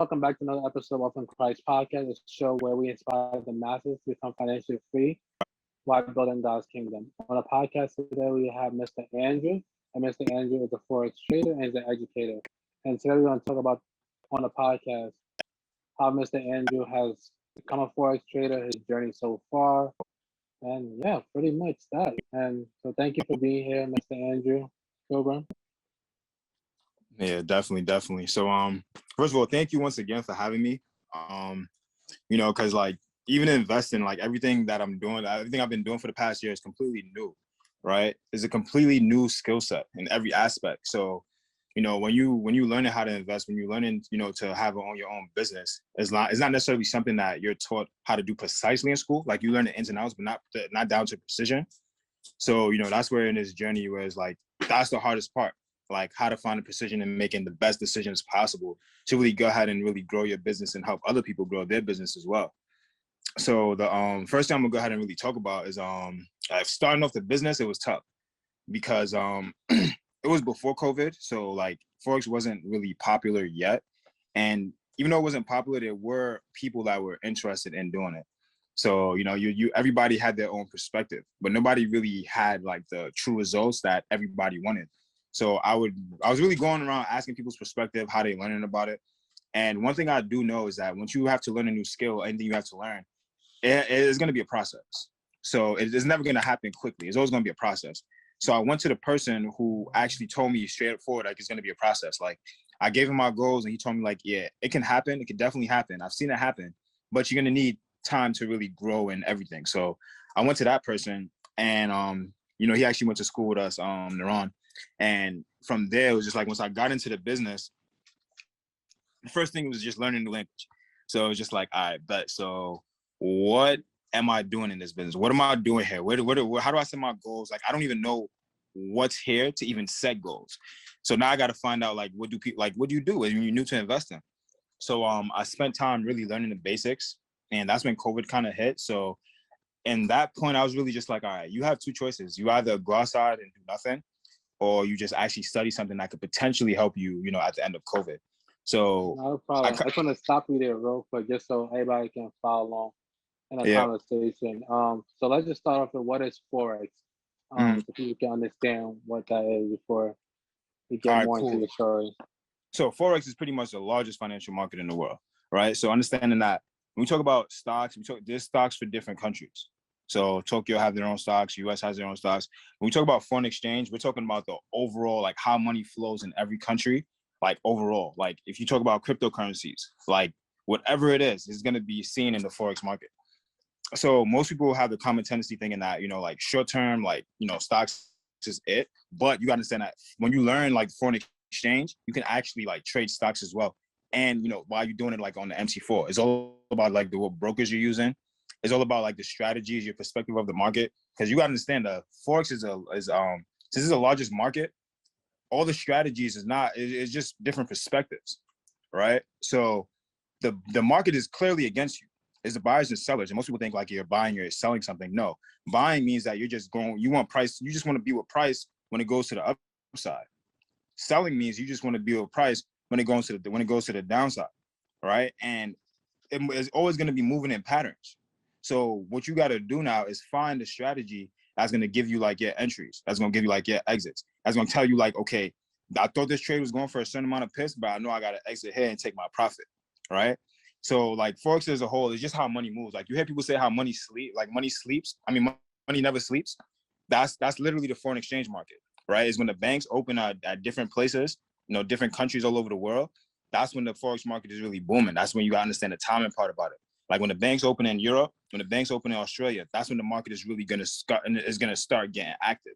welcome back to another episode of In Christ Podcast, a show where we inspire the masses to become financially free while building God's kingdom. On the podcast today, we have Mr. Andrew, and Mr. Andrew is a Forex trader and is an educator. And today we're going to talk about on the podcast how Mr. Andrew has become a Forex trader, his journey so far, and yeah, pretty much that. And so thank you for being here, Mr. Andrew Pilgrim. Yeah, definitely. So, first of all, thank you once again for having me. Um, because like even investing, like everything that I'm doing, everything I've been doing for the past year is completely new, right? It's a completely new skill set in every aspect. So, when you learning how to invest, when you're learning, to have on your own business, it's not necessarily something that you're taught how to do precisely in school. Like you learn the ins and outs, but not down to precision. So, that's where in this journey where it's like that's the hardest part, like how to find the precision and making the best decisions possible to really go ahead and really grow your business and help other people grow their business as well. So the first thing I'm gonna go ahead and really talk about is starting off the business. It was tough because it was before COVID, so like Forex wasn't really popular yet, and even though it wasn't popular, there were people that were interested in doing it. So you everybody had their own perspective, but nobody really had like the true results that everybody wanted. So I was really going around asking people's perspective, how they learning about it. And one thing I do know is that once you have to learn a new skill, anything you have to learn, it is going to be a process. So it's never going to happen quickly. It's always going to be a process. So I went to the person who actually told me straightforward, like it's going to be a process. Like I gave him my goals and he told me like, yeah, it can happen. It can definitely happen. I've seen it happen, but you're going to need time to really grow and everything. So I went to that person and, he actually went to school with us, Naran. And from there, it was just like, once I got into the business, the first thing was just learning the language. So it was just like, all right, but so what am I doing in this business? What am I doing here? How do I set my goals? Like, I don't even know what's here to even set goals. So now I got to find out, like, what do you do when you're new to investing? So I spent time really learning the basics, and that's when COVID kind of hit. So in that point, I was really just like, all right, you have two choices. You either go outside and do nothing, or you just actually study something that could potentially help you, at the end of COVID. So Not a problem. I just want to stop you there real quick, just so everybody can follow along in a yeah. conversation. So let's just start off with what is Forex, so people can understand what that is before we All get right, more into cool. your story. So Forex is pretty much the largest financial market in the world, right? So understanding that when we talk about stocks, there's stocks for different countries. So Tokyo have their own stocks, US has their own stocks. When we talk about foreign exchange, we're talking about the overall, like how money flows in every country, like overall. Like if you talk about cryptocurrencies, like whatever it is going to be seen in the Forex market. So most people have the common tendency thinking that, like short term, like, stocks is it. But you got to understand that when you learn like foreign exchange, you can actually like trade stocks as well. And, while you're doing it like on the MC4, it's all about like what brokers you're using. It's all about like the strategies, your perspective of the market. Because you got to understand that Forex is since it's the largest market, all the strategies it's just different perspectives, right? So the market is clearly against you. It's the buyers and sellers. And most people think like you're buying, you're selling something. No, buying means that you're just you want price. You just want to be with price when it goes to the upside. Selling means you just want to be with price when it goes to the downside, right? And it's always going to be moving in patterns. So what you got to do now is find a strategy that's going to give you like your entries. That's going to give you like your exits. That's going to tell you like, okay, I thought this trade was going for a certain amount of pips, but I know I got to exit here and take my profit, right? So like Forex as a whole is just how money moves. Like you hear people say how money sleeps. I mean, money never sleeps. That's literally the foreign exchange market, right? Is when the banks open at different places, different countries all over the world. That's when the Forex market is really booming. That's when you got to understand the timing part about it. Like when the banks open in Europe, when the banks open in Australia, that's when the market is really going to start getting active.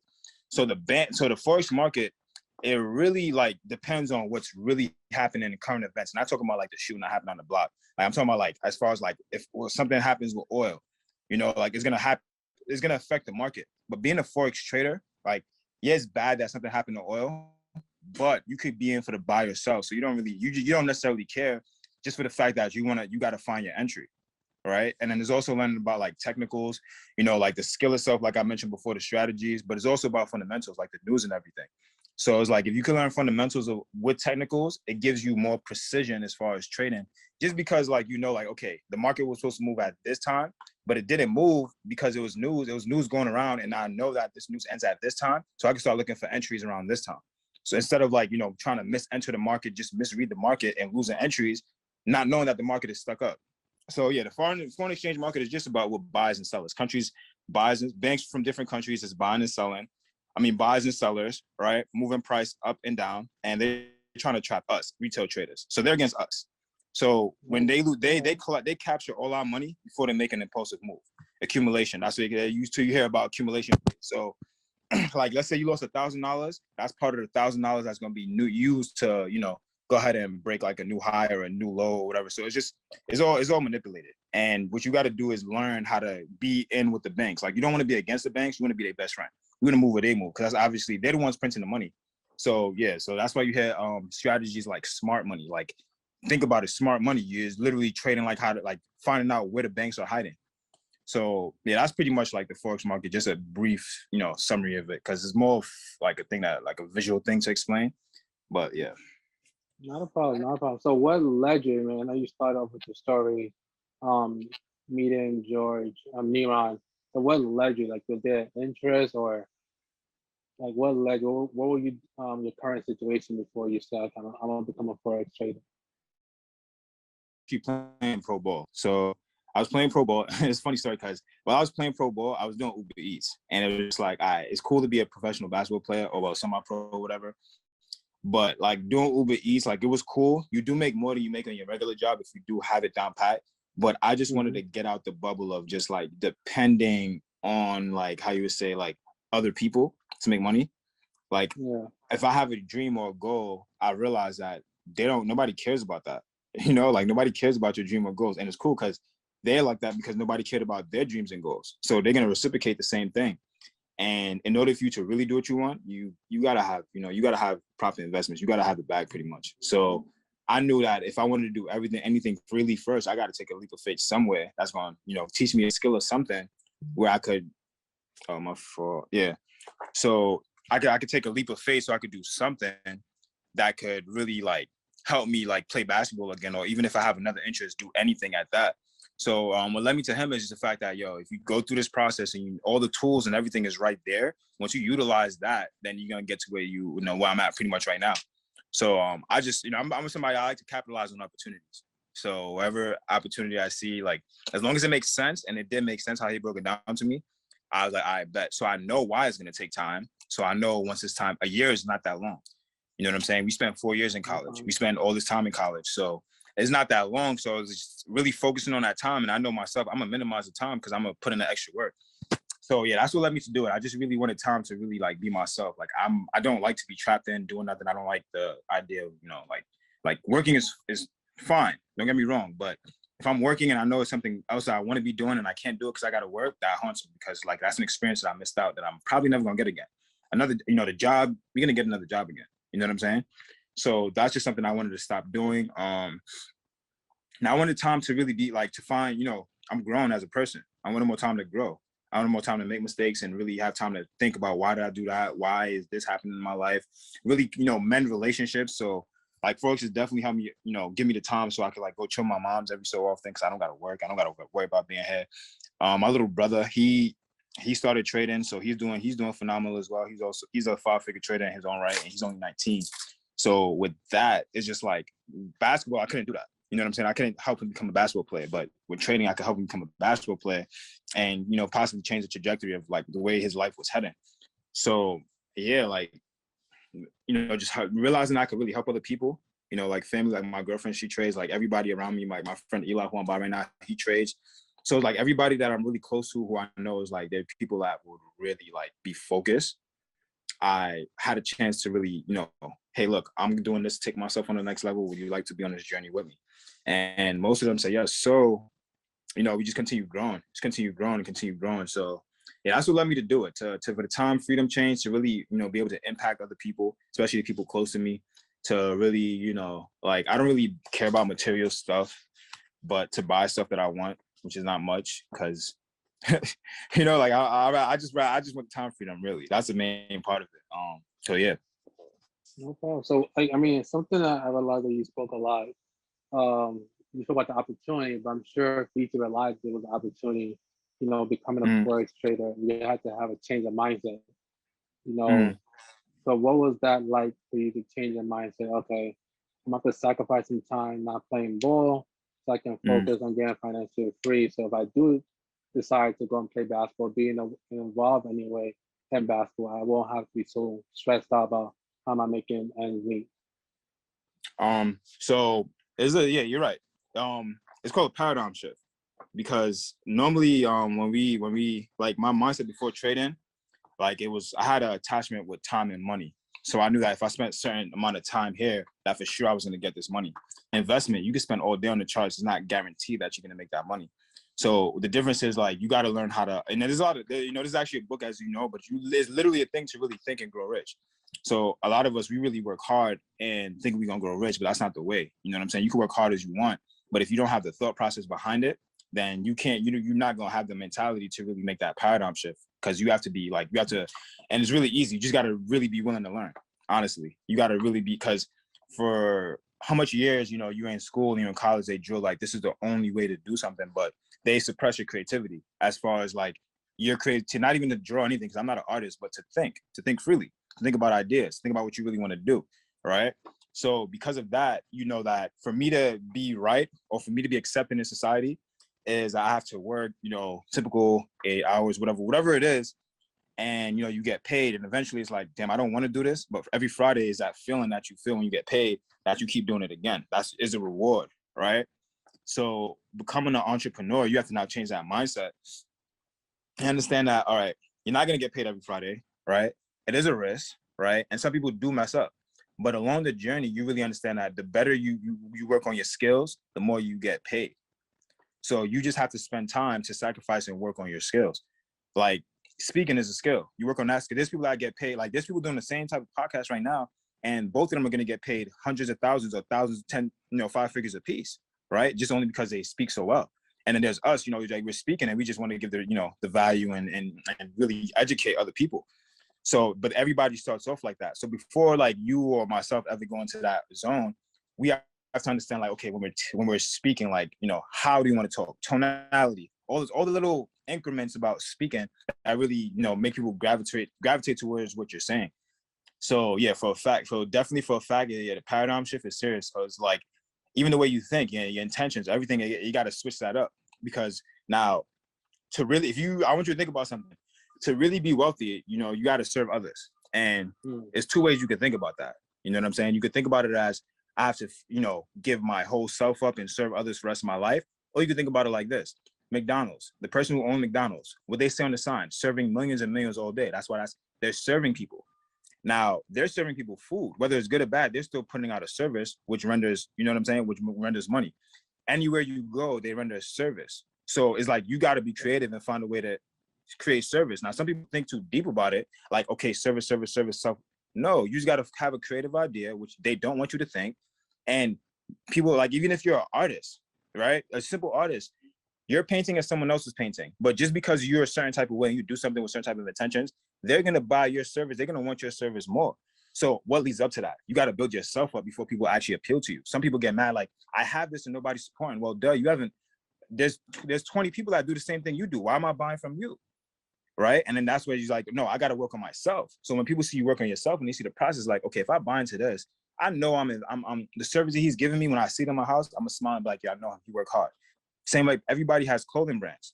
So the Forex market, it really like depends on what's really happening in current events. Not talking about like the shooting that happened on the block. Like I'm talking about like as far as like if something happens with oil, like it's gonna affect the market. But being a Forex trader, like yeah, it's bad that something happened to oil, but you could be in for the buy yourself. So you don't necessarily care just for the fact that you got to find your entry. Right. And then there's also learning about like technicals, like the skill itself, like I mentioned before, the strategies, but it's also about fundamentals, like the news and everything. So it's like if you can learn fundamentals with technicals, it gives you more precision as far as trading. Just because like like, okay, the market was supposed to move at this time, but it didn't move because it was news. It was news going around, and I know that this news ends at this time, so I can start looking for entries around this time. So instead of like trying to misenter the market, just misread the market and losing entries, not knowing that the market is stuck up. So yeah, the foreign exchange market is just about what buys and sellers. Countries, banks from different countries is buying and selling. I mean, buyers and sellers, right? Moving price up and down, and they're trying to trap us, retail traders. So they're against us. So when they lose, they capture all our money before they make an impulsive move. Accumulation. That's what you hear about accumulation. So like, let's say you lost $1,000. That's part of the $1,000 that's going to be used to, go ahead and break like a new high or a new low or whatever. So it's all manipulated. And what you got to do is learn how to be in with the banks. Like, you don't want to be against the banks. You want to be their best friend. You want to move where they move, because that's obviously they're the ones printing the money. So yeah, so that's why you hear strategies like smart money. Like, think about it, smart money is literally trading like how to like finding out where the banks are hiding. So yeah, that's pretty much like the Forex market, just a brief, summary of it, because it's more of like a thing that like a visual thing to explain. But yeah. Not a problem, not a problem. So what led you, man? I know you started off with the story, meeting George, Niran. So what led you? Like, was there interest, or like what led you? What were you your current situation before you said, I'm gonna become a Forex trader? Keep playing pro ball. So I was playing pro ball. It's a funny story, because while I was playing pro ball, I was doing Uber Eats, and it was just like, all right, it's cool to be a professional basketball player, or well, semi-pro or whatever. But like doing Uber Eats, like, it was cool. You do make more than you make on your regular job if you do have it down pat. But I just wanted to get out the bubble of just like depending on, like, how you would say, like, other people to make money. Like, if I have a dream or a goal, I realize that nobody cares about that. Like, nobody cares about your dream or goals. And it's cool because they're like that because nobody cared about their dreams and goals. So they're going to reciprocate the same thing. And in order for you to really do what you want, you gotta have, you gotta have proper investments. You gotta have the bag pretty much. So I knew that if I wanted to do anything freely first, I gotta take a leap of faith somewhere that's gonna, teach me a skill or something where I could, oh, my fault. Yeah. So I could take a leap of faith so I could do something that could really like help me like play basketball again, or even if I have another interest, do anything at that. So what led me to him is just the fact that, if you go through this process and all the tools and everything is right there, once you utilize that, then you're going to get to where where I'm at pretty much right now. So I just, I'm somebody, I like to capitalize on opportunities. So whatever opportunity I see, like, as long as it makes sense, and it did make sense how he broke it down to me, I was like, I bet. So I know why it's going to take time. So I know once it's time, a year is not that long. You know what I'm saying? We spent 4 years in college. We spent all this time in college. So it's not that long. So I was just really focusing on that time. And I know myself, I'm gonna minimize the time because I'm gonna put in the extra work. So yeah, that's what led me to do it. I just really wanted time to really like be myself. Like, I don't like to be trapped in doing nothing. I don't like the idea of, like working is fine. Don't get me wrong. But if I'm working and I know it's something else I want to be doing and I can't do it because I got to work, that haunts me, because like that's an experience that I missed out that I'm probably never gonna get again. Another, the job, you're gonna get another job again. You know what I'm saying? So that's just something I wanted to stop doing. Now I wanted time to really be like, to find, I'm grown as a person. I wanted more time to grow. I wanted more time to make mistakes and really have time to think about, why did I do that? Why is this happening in my life? Really, mend relationships. So like Forex has definitely helped me, give me the time so I could like go chill with my mom's every so often, because I don't got to work. I don't got to worry about being here. My little brother, he started trading, so he's doing phenomenal as well. He's a 5-figure trader in his own right, and he's only 19. So with that, it's just like basketball, I couldn't do that. You know what I'm saying? I couldn't help him become a basketball player, but with trading, I could help him become a basketball player and, possibly change the trajectory of like the way his life was heading. So yeah, like, just realizing I could really help other people, like family, like my girlfriend, she trades, like everybody around me, like my friend Eli, who I'm by right now, he trades. So like everybody that I'm really close to, who I know is like, they're people that would really like be focused. I had a chance to really, hey, look, I'm doing this to take myself on the next level. Would you like to be on this journey with me? And most of them say yes. So, we just continue growing, and continue growing. So yeah, that's what led me to do it, to for the time freedom change, to really, be able to impact other people, especially people close to me, to really, like, I don't really care about material stuff, but to buy stuff that I want, which is not much, because like I just want time freedom, really. That's the main part of it. So yeah. No problem. So, I mean, something that I realized that you spoke a lot. You spoke about the opportunity, but I'm sure for you to realize there was an opportunity, becoming a Mm, forex trader, you had to have a change of mindset. You know, mm, so what was that like for you to change your mindset? Okay, I'm about to sacrifice some time not playing ball so I can mm. focus on getting financially free. So if I do decide to go and play basketball, being involved anyway in basketball, I won't have to be so stressed out about how am I making ends meet. So is a yeah, you're right. It's called a paradigm shift because normally, when we like my mindset before trading, like it was I had an attachment with time and money. So I knew that if I spent a certain amount of time here, that for sure I was going to get this money. Investment, you can spend all day on the charts. It's not guaranteed that you're going to make that money. So the difference is like you got to learn how to. And there's a lot of there's actually a book as you know, but it's literally a thing to really think and grow rich. So a lot of us we really work hard and think we're gonna grow rich, but that's not the way. You know what I'm saying? You can work hard as you want, but if you don't have the thought process behind it, then you can't. You're not gonna have the mentality to really make that paradigm shift because you have to be like you have to, and it's really easy. You just got to really be willing to learn. Honestly, you got to really be because for how much years you're in school and you're in college, they drill like this is the only way to do something, but they suppress your creativity as far as like your creativity, not even to draw anything because I'm not an artist, but to think freely, to think about ideas, think about what you really want to do, right? So because of that, you know that for me to be right or for me to be accepted in society is I have to work, typical 8 hours, whatever it is, and you get paid, and eventually it's like, damn, I don't want to do this, but every Friday is that feeling that you feel when you get paid that you keep doing it again. That's is a reward, right? So becoming an entrepreneur, you have to now change that mindset and understand that, all right, you're not going to get paid every Friday, right? It is a risk, right? And some people do mess up. But along the journey, you really understand that the better you work on your skills, the more you get paid. So you just have to spend time to sacrifice and work on your skills. Like speaking is a skill. You work on that skill. There's people that get paid. Like there's people doing the same type of podcast right now, and both of them are going to get paid hundreds of thousands or thousands, 10, 5 figures a piece, right? Just only because they speak so well. And then there's us, like we're speaking and we just want to give the value and really educate other people. So, but everybody starts off like that. So before like you or myself ever go into that zone, we have to understand like, okay, when we're speaking, like, how do you want to talk? Tonality, all the little increments about speaking that really, make people gravitate towards what you're saying. So yeah, definitely for a fact, yeah, the paradigm shift is serious. So it's like, even the way you think, your intentions, everything, you got to switch that up because now to really, I want you to think about something. To really be wealthy, you got to serve others. And Mm. there's two ways you can think about that. You know what I'm saying? You could think about it as I have to, give my whole self up and serve others for the rest of my life. Or you could think about it like this. McDonald's, the person who owned McDonald's, what they say on the sign, serving millions and millions all day. That's why they're serving people. Now they're serving people food, whether it's good or bad, they're still putting out a service, which renders, you know what I'm saying, which renders money. Anywhere you go, they render a service. So it's like you got to be creative and find a way to create service. Now, some people think too deep about it, like, okay, service. No, you just got to have a creative idea, which they don't want you to think. And people, like, even if you're an artist, right? A simple artist, your painting is someone else's painting. But just because you're a certain type of way, you do something with certain type of intentions, they're going to buy your service. They're going to want your service more. So what leads up to that? You got to build yourself up before people actually appeal to you. Some people get mad, like, I have this and nobody's supporting. Well, duh, you haven't. There's 20 people that do the same thing you do. Why am I buying from you? Right? And then that's where you're like, no, I got to work on myself. So when people see you work on yourself and they see the process, like, okay, if I buy into this, I know I'm the service that he's giving me when I see it in my house, I'm gonna smile and be like, yeah, I know he work hard. Same like everybody has clothing brands.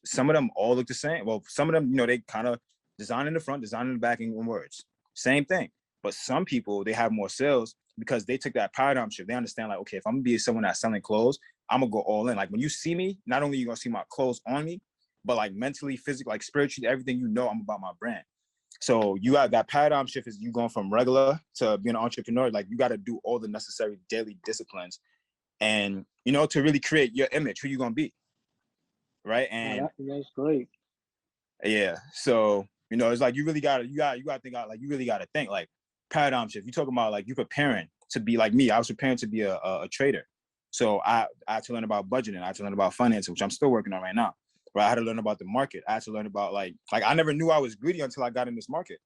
Some of them all look the same. Well, some of them, they kind of design in the front, design in the back, in words. Same thing. But some people, they have more sales because they took that paradigm shift. They understand like, okay, if I'm gonna be someone that's selling clothes, I'm gonna go all in. Like when you see me, not only are you gonna see my clothes on me, but like mentally, physically, like spiritually, everything, I'm about my brand. So you got that paradigm shift is you going from regular to being an entrepreneur. Like you got to do all the necessary daily disciplines and, to really create your image, who you're going to be. Right. Oh, And that's great. yeah, so, it's like, you gotta think out, like, you really got to think like paradigm shift. You talking about like you preparing to be like me. I was preparing to be a trader. So I had to learn about budgeting. I had to learn about financing, which I'm still working on right now. Right. I had to learn about the market. I had to learn about like I never knew I was greedy until I got in this market.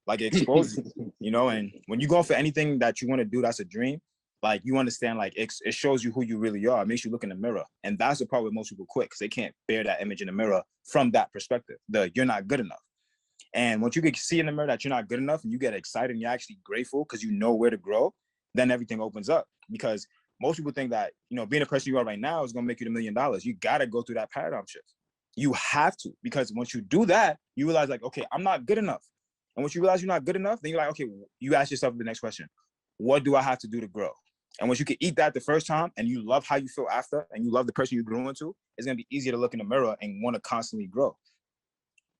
Like it exposes you, you know. And when you go for anything that you want to do, that's a dream. Like you understand, like it shows you who you really are. It makes you look in the mirror, and that's the part where most people quit because they can't bear that image in the mirror from that perspective. You're not good enough. And once you can see in the mirror that you're not good enough, and you get excited and you're actually grateful because you know where to grow, then everything opens up. Because most people think that, you know, being the person you are right now is gonna make you $1 million. You gotta go through that paradigm shift. You have to, because once you do that, you realize like, okay, I'm not good enough. And once you realize you're not good enough, then you're like, okay, you ask yourself the next question: what do I have to do to grow? And once you can eat that the first time, and you love how you feel after, and you love the person you grew into, it's gonna be easier to look in the mirror and want to constantly grow.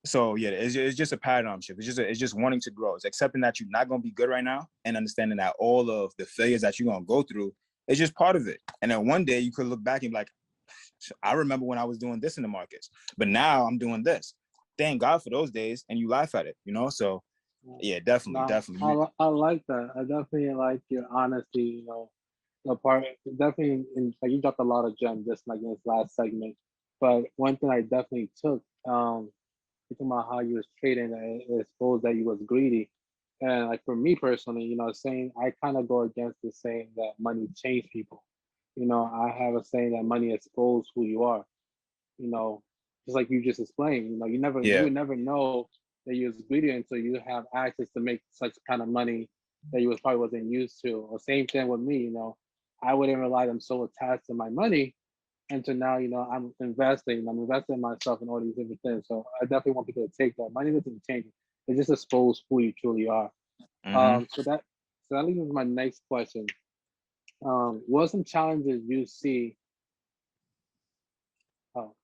So yeah, it's just a paradigm shift. It's just wanting to grow. It's accepting that you're not gonna be good right now, and understanding that all of the failures that you're gonna go through is just part of it. And then one day you could look back and be like, I remember when I was doing this in the markets, but now I'm doing this. Thank God for those days, and you laugh at it, you know. So yeah, definitely, No, definitely. I like that. I definitely like your honesty. You know, the part definitely like you dropped a lot of gems just like in this last segment. But one thing I definitely took, talking about how you was trading, it exposed that you was greedy. And like for me personally, you know, saying I kind of go against the saying that money change people. You know, I have a saying that money exposes who you are. You know, just like you just explained. You know, you Yeah, would never know that you was greedy until you have access to make such kind of money that you was probably wasn't used to. Or same thing with me. You know, I wouldn't realize I'm so attached to my money until now, you know, I'm investing in myself and all these different things. So I definitely want people to take that. Money doesn't change it. It just exposes who you truly are. mm-hmm. So that leads me to my next question. What are some challenges you see? Oh,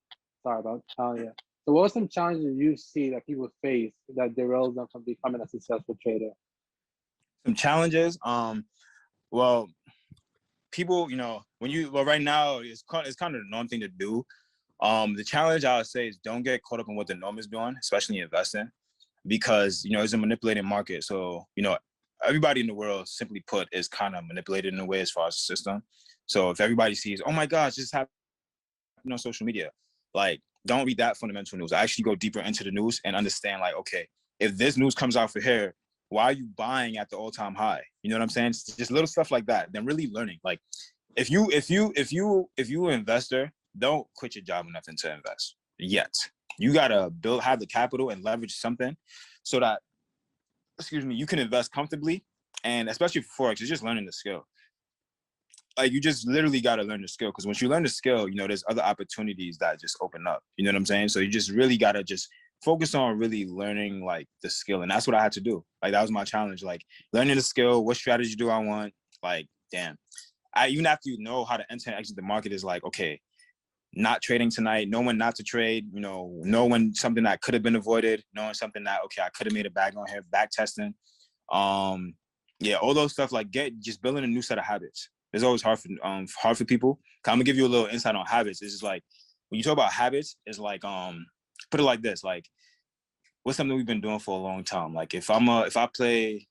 sorry about yeah. So what are some challenges you see that people face that derails them from becoming a successful trader? Some challenges. Well, people, you know, right now it's kind of the norm thing to do. The challenge I would say is don't get caught up in what the norm is doing, especially investing, because you know it's a manipulated market. So you know everybody in the world, simply put, is kind of manipulated in a way as far as the system. So if everybody sees, oh my gosh, this happened on social media, like don't read that fundamental news. I actually go deeper into the news and understand, like, okay, if this news comes out for here, why are you buying at the all-time high? You know what I'm saying? It's just little stuff like that. Then really learning, like if you an investor, don't quit your job or nothing to invest yet. You gotta have the capital and leverage something so that, excuse me, you can invest comfortably. And especially for Forex, it's just learning the skill. Like you just literally gotta learn the skill, because once you learn the skill, you know, there's other opportunities that just open up. You know what I'm saying? So you just really gotta just focus on really learning like the skill. And that's what I had to do. Like that was my challenge. Like learning the skill, what strategy do I want? Like, damn. Even after you know how to enter and exit the market is like, okay, not trading tonight, knowing not to trade, you know, knowing something that could have been avoided, knowing something that, okay, I could have made a bag on here, back testing. Yeah, all those stuff, like just building a new set of habits. It's always hard for people. I'm gonna give you a little insight on habits. It's just like when you talk about habits, it's like put it like this, like what's something we've been doing for a long time? Like if I play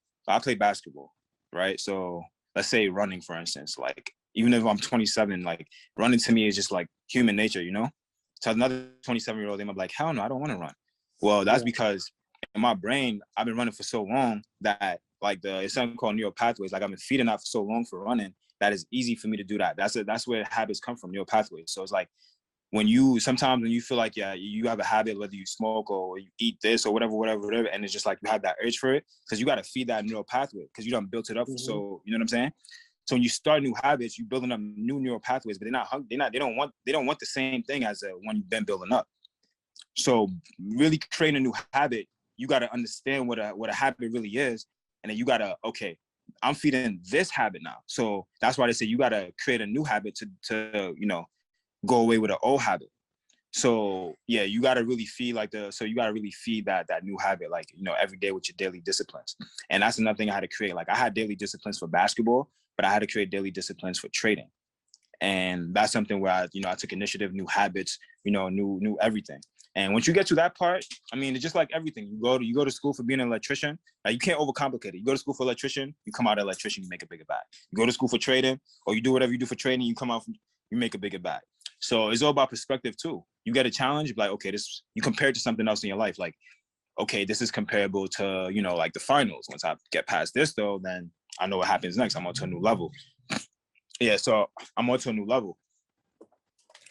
basketball, right? So let's say running, for instance, like even if I'm 27, like running to me is just like human nature, you know? So another 27-year-old, they might be like, hell no, I don't want to run. Well, that's because in my brain, I've been running for so long that like it's something called neural pathways. Like I've been feeding that for so long for running that it's easy for me to do that. That's where habits come from, neural pathways. So it's like sometimes when you feel like, yeah, you have a habit, whether you smoke or you eat this or whatever, and it's just like you have that urge for it, because you got to feed that neural pathway because you done built it up. Mm-hmm. So you know what I'm saying? So when you start new habits, you're building up new neural pathways, but they don't want the same thing as the one you've been building up. So really creating a new habit, you got to understand what a habit really is, and then you got to, okay, I'm feeding this habit now. So that's why they say you got to create a new habit to you know, go away with an old habit. So yeah, you got to really feed that new habit, like, you know, every day with your daily disciplines. And that's another thing I had to create. Like I had daily disciplines for basketball, but I had to create daily disciplines for trading. And that's something where I took initiative, new habits, you know, new everything. And once you get to that part, I mean, it's just like everything. You go to school for being an electrician. Like you can't overcomplicate it. You go to school for electrician, you come out an electrician, you make a bigger bag. You go to school for trading, or you do whatever you do for trading, you come out, you make a bigger bag. So it's all about perspective too. You get a challenge, like, okay, you compare it to something else in your life. Like, okay, this is comparable to, you know, like the finals. Once I get past this though, then I know what happens next. I'm on to a new level. Yeah, so I'm on to a new level.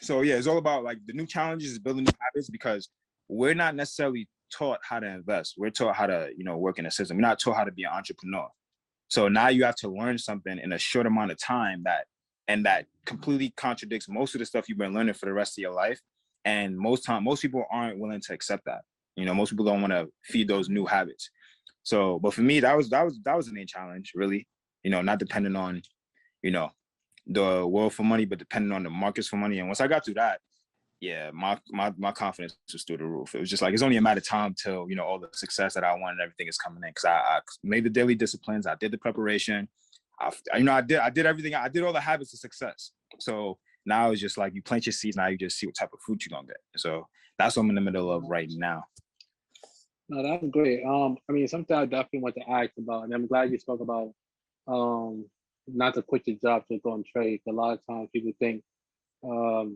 So yeah, it's all about like the new challenges is building new habits, because we're not necessarily taught how to invest. We're taught how to, you know, work in a system. We're not taught how to be an entrepreneur. So now you have to learn something in a short amount of time that completely contradicts most of the stuff you've been learning for the rest of your life. And most people aren't willing to accept that. You know, most people don't want to feed those new habits. So, but for me, that was the main challenge, really. You know, not depending on, you know, the world for money, but depending on the markets for money. And once I got through that, yeah, my confidence was through the roof. It was just like, it's only a matter of time till, you know, all the success that I want and everything is coming in. Cause I made the daily disciplines. I did the preparation. I did everything. I did all the habits of success. So now it's just like you plant your seeds. Now you just see what type of fruit you're going to get. So that's what I'm in the middle of right now. No, that's great. I mean, something I definitely want to ask about, and I'm glad you spoke about not to quit your job to go and trade. A lot of times people think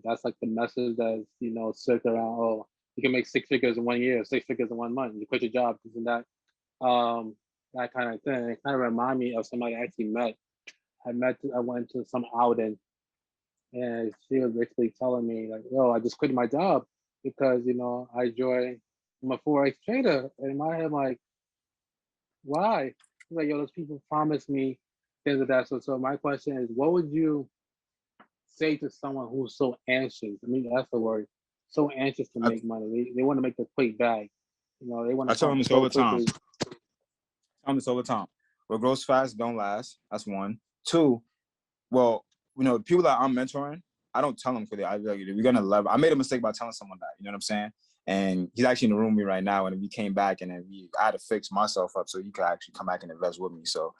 that's like the message that's, you know, circled around. Oh, you can make 6 figures in 1 year, 6 figures in 1 month. You quit your job, this and that. That kind of thing. It kind of remind me of somebody I actually met. I went to some outing, and she was basically telling me like, "Yo, I just quit my job because, you know, I'm a Forex trader." And in my head, I'm like, why? She's like, "Yo, those people promised me things like that." So my question is, what would you say to someone who's so anxious? I mean, that's the word. So anxious to I, make money. They want to make the quick bag. You know, they want I to tell them come this all so the time. quickly. What grows fast don't last. That's one. Two, well, you know, the people that I'm mentoring, I don't tell them for the, I like, we're gonna love. I made a mistake by telling someone that. You know what I'm saying? And he's actually in the room with me right now. And we came back, and then I had to fix myself up so he could actually come back and invest with me. So,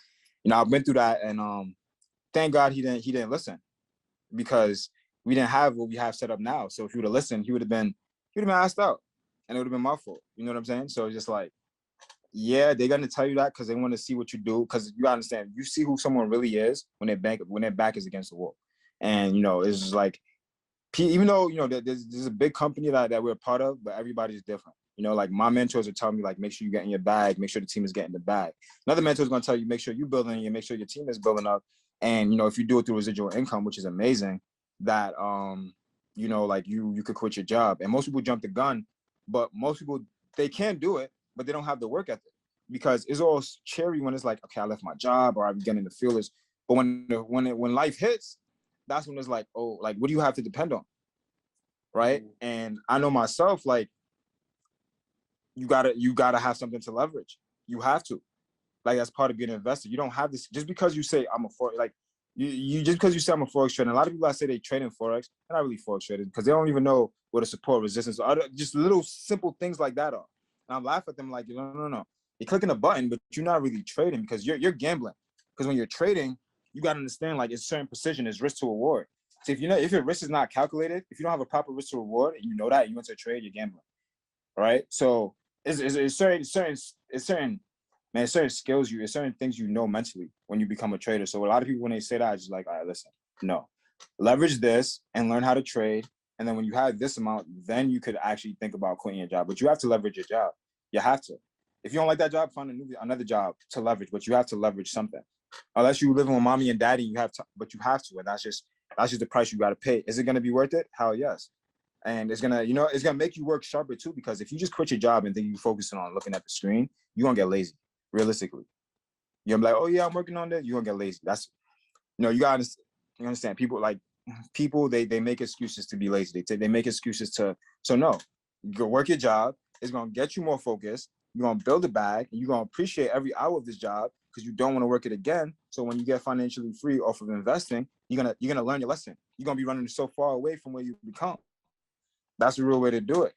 you know, I've been through that, and thank God he didn't listen, because we didn't have what we have set up now. So if he would have listened, he would have been asked out, and it would have been my fault. You know what I'm saying? So it's just like, yeah, they're gonna tell you that because they want to see what you do. Because you gotta understand, you see who someone really is when their back is against the wall. And you know, it's just like, even though, you know, there's a big company that we're part of, but everybody's different. You know, like my mentors are telling me like, make sure you get in your bag, make sure the team is getting the bag. Another mentor is gonna tell you, make sure you building and make sure your team is building up. And you know, if you do it through residual income, which is amazing, that you know, like you could quit your job. And most people jump the gun, but most people, they can do it, but they don't have the work ethic, because it's all cherry when it's like, okay, I left my job or I'm getting the feelers. But when life hits, that's when it's like, oh, like, what do you have to depend on? Right. Mhm. And I know myself, like, you gotta have something to leverage. You have to. Like, that's part of being an investor. You don't have this just because you say I'm a forex, like you just because you say I'm a forex trader. A lot of people that say they trade in forex, they're not really forex traders because they don't even know what a support, resistance, or other, just little simple things like that are. And I'm laughing at them like, no. You're clicking a button, but you're not really trading, because you're gambling. Because when you're trading, you gotta understand, like, it's certain precision, is risk to reward. So if your risk is not calculated, if you don't have a proper risk to reward, and you know that, you enter a trade, you're gambling. Right? So it's certain man, it's certain skills it's certain things you know mentally when you become a trader. So a lot of people, when they say that, it's just like, all right, listen, no, leverage this and learn how to trade. And then when you have this amount, then you could actually think about quitting your job. But you have to leverage your job. You have to. If you don't like that job, find another job to leverage. But you have to leverage something. Unless you living with mommy and daddy, but you have to, and that's just the price you got to pay. Is it going to be worth it? Hell yes. And it's gonna, it's gonna make you work sharper too, because if you just quit your job and then you focusing on looking at the screen, you're gonna get lazy, realistically. You're gonna be like, oh yeah, I'm working on that. You're gonna get lazy. That's, you understand. People, they make excuses to be lazy. They make excuses to, so no, you go work your job. It's gonna get you more focused. You're gonna build a bag, and you're gonna appreciate every hour of this job, because you don't want to work it again. So when you get financially free off of investing, you're gonna learn your lesson. You're gonna be running so far away from where you become. That's the real way to do it.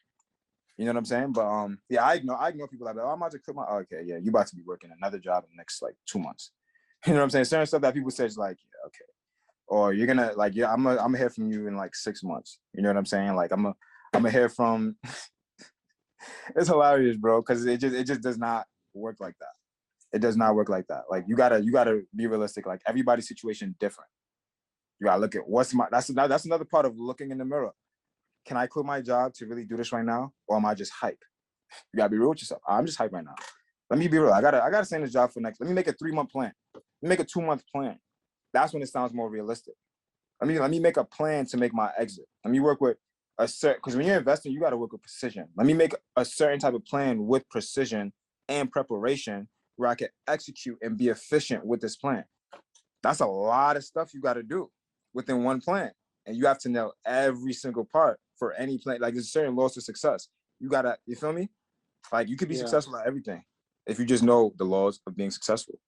You know what I'm saying? But yeah, I ignore people like that. Oh, I'm about to quit my, okay, yeah, you about to be working another job in the next like 2 months. You know what I'm saying? Certain stuff that people say is like, yeah, okay. Or you're gonna, like, yeah, I'm gonna hear from you in like 6 months. You know what I'm saying? Like I'm gonna hear from it's hilarious, bro, because it just does not work like that. It does not work like that. Like you gotta be realistic. Like everybody's situation different. You gotta look at that's another part of looking in the mirror. Can I quit my job to really do this right now? Or am I just hype? You gotta be real with yourself. I'm just hyped right now. Let me be real. I gotta stay in this job for next. Let me make a 3-month plan. Let me make a 2-month plan. That's when it sounds more realistic. Let me make a plan to make my exit. Let me work with a certain, because when you're investing, you got to work with precision. Let me make a certain type of plan with precision and preparation where I can execute and be efficient with this plan. That's a lot of stuff you got to do within one plan. And you have to know every single part for any plan. Like, there's a certain laws to success. You feel me? Like, you could be successful at everything if you just know the laws of being successful.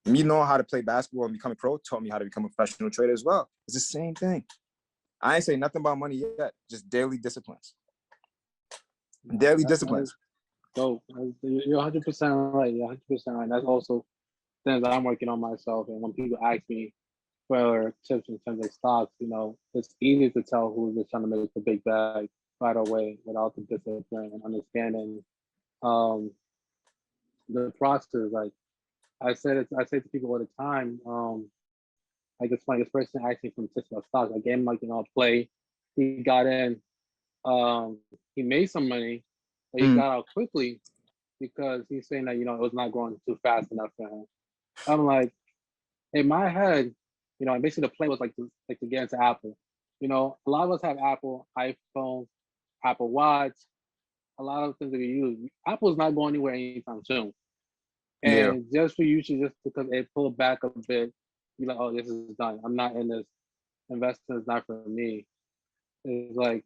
Me knowing how to play basketball and become a pro taught me how to become a professional trader as well. It's the same thing. I ain't say nothing about money yet, just daily disciplines. Daily disciplines. Dope. You're 100% right. You're 100% right. That's also things that I'm working on myself. And when people ask me for tips in terms of stocks, you know, it's easy to tell who's just trying to make the big bag right away without the discipline and understanding the process. Like I say to people all the time, like it's funny, this person asked me from tips about stocks. I gave him like, you know, a play. He got in, he made some money, but he got out quickly because he's saying that, you know, it was not growing too fast enough for him. I'm like, in my head, you know, and basically the play was like to get into Apple. You know, a lot of us have Apple, iPhone, Apple Watch, a lot of things that we use. Apple's not going anywhere anytime soon. And just for you to just because it pulled back a bit, you're like, oh, this is done. I'm not in this. Investing is not for me. It's like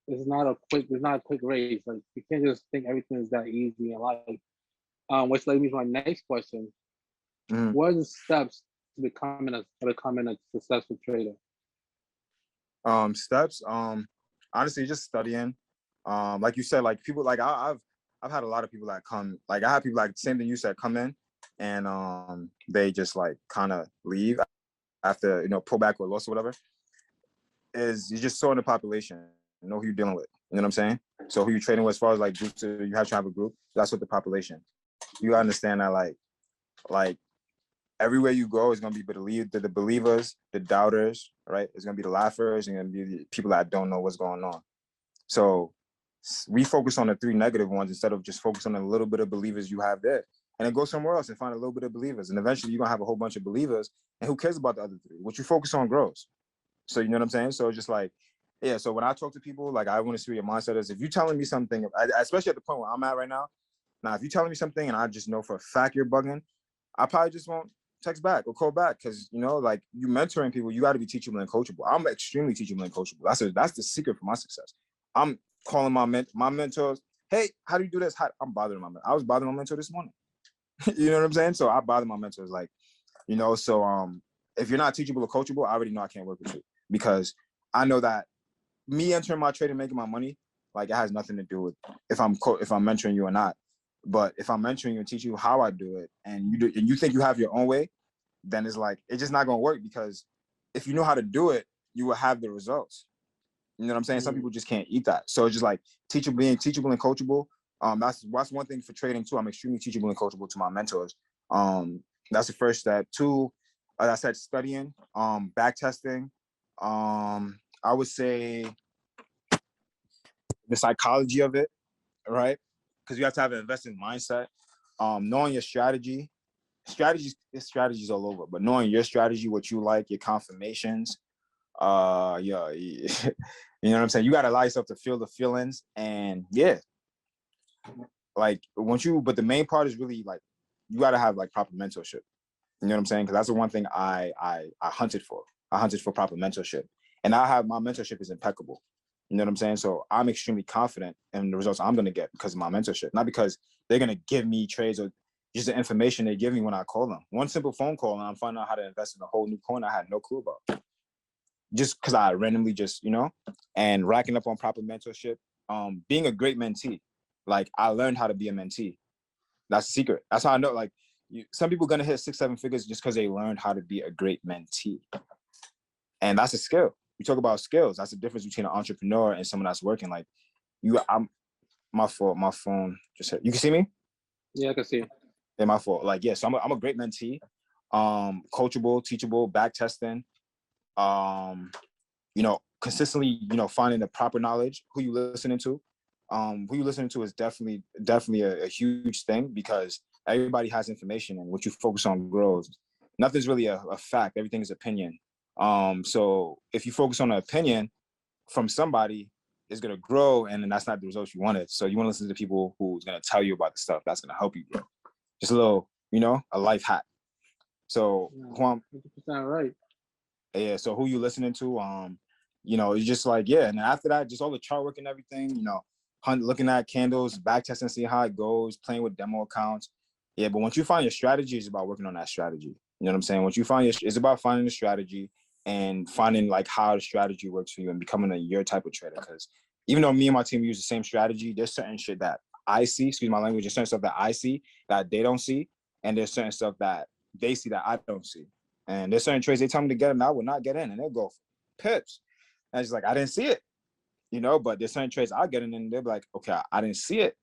it's not a quick race. Like you can't just think everything is that easy in life. Which leads me to my next question. What are the steps to becoming a successful trader? Steps. Honestly, just studying. Like you said, like people like I've had a lot of people that come, like I have people like same thing you said, come in and they just like kind of leave after, you know, pull back or loss or whatever. Is you just saw in the population, you know who you're dealing with. You know what I'm saying? So who you're trading with as far as like groups, you have to have a group. That's what the population. You understand that like everywhere you go is gonna be the believers, the doubters, right? It's gonna be the laughers, and gonna be the people that don't know what's going on. So we focus on the 3 negative ones instead of just focus on a little bit of believers you have there. And then go somewhere else and find a little bit of believers. And eventually you're gonna have a whole bunch of believers. And who cares about the other 3? What you focus on grows. So you know what I'm saying? So just like, yeah, so when I talk to people, like I want to see what your mindset is. If you're telling me something, especially at the point where I'm at right now, if you're telling me something and I just know for a fact you're bugging, I probably just won't text back or call back because, you know, like you mentoring people, you got to be teachable and coachable. I'm extremely teachable and coachable. That's the secret for my success. I'm calling my mentors, hey, how do you do this? I'm bothering my mentor. I was bothering my mentor this morning. You know what I'm saying? So I bother my mentors, like, you know, so if you're not teachable or coachable, I already know I can't work with you because I know that me entering my trade and making my money, like it has nothing to do with if I'm mentoring you or not. But if I'm mentoring you and teach you how I do it, and you think you have your own way, then it's like it's just not gonna work because if you know how to do it, you will have the results. You know what I'm saying? Some people just can't eat that. So it's just like being teachable and coachable. That's one thing for trading too. I'm extremely teachable and coachable to my mentors. That's the first step. 2, as I said, studying, back testing. I would say the psychology of it, right? Because you have to have an investing mindset. Knowing your strategies all over, but knowing your strategy, what you like, your confirmations, yeah, you know what I'm saying? You got to allow yourself to feel the feelings, and yeah, like but the main part is really like you got to have like proper mentorship. You know what I'm saying? Because that's the one thing I hunted for. I hunted for proper mentorship, and my mentorship is impeccable. You know what I'm saying? So I'm extremely confident in the results I'm going to get because of my mentorship, not because they're going to give me trades or just the information they give me when I call them. One simple phone call and I'm finding out how to invest in a whole new coin I had no clue about. Just because I randomly just, you know, and racking up on proper mentorship, being a great mentee. Like I learned how to be a mentee. That's the secret. That's how I know, like some people are going to hit 6-7 figures just because they learned how to be a great mentee. And that's a skill. We talk about skills. That's the difference between an entrepreneur and someone that's working. Like my fault. My phone just hit. You can see me? Yeah, I can see it. Yeah, my fault. Like, yeah, so I'm a great mentee, coachable, teachable, back testing, you know, consistently, you know, finding the proper knowledge, who you listening to, who you listening to is definitely a huge thing, because everybody has information, and what you focus on grows. Nothing's really a fact. Everything is opinion. So if you focus on an opinion from somebody, it's gonna grow, and then that's not the results you wanted. So you want to listen to people who's gonna tell you about the stuff that's gonna help you grow. Just a little, a life hack. So Yeah, Juan, 100% right. yeah. So who you listening to? It's just like, yeah. And then after that, just all the chart work and everything. Looking at candles, back testing, seeing how it goes, playing with demo accounts. Yeah, but once you find your strategy, it's about working on that strategy. You know what I'm saying? Once you find it's about finding the strategy and finding like how the strategy works for you and becoming your type of trader. Because even though me and my team use the same strategy, there's certain shit that I see, excuse my language, there's certain stuff that I see that they don't see, and there's certain stuff that they see that I don't see. And there's certain trades they tell me to get in, I will not get in, and they'll go for pips. And it's like, I didn't see it, but there's certain trades I get in, and they're like, okay, I didn't see it.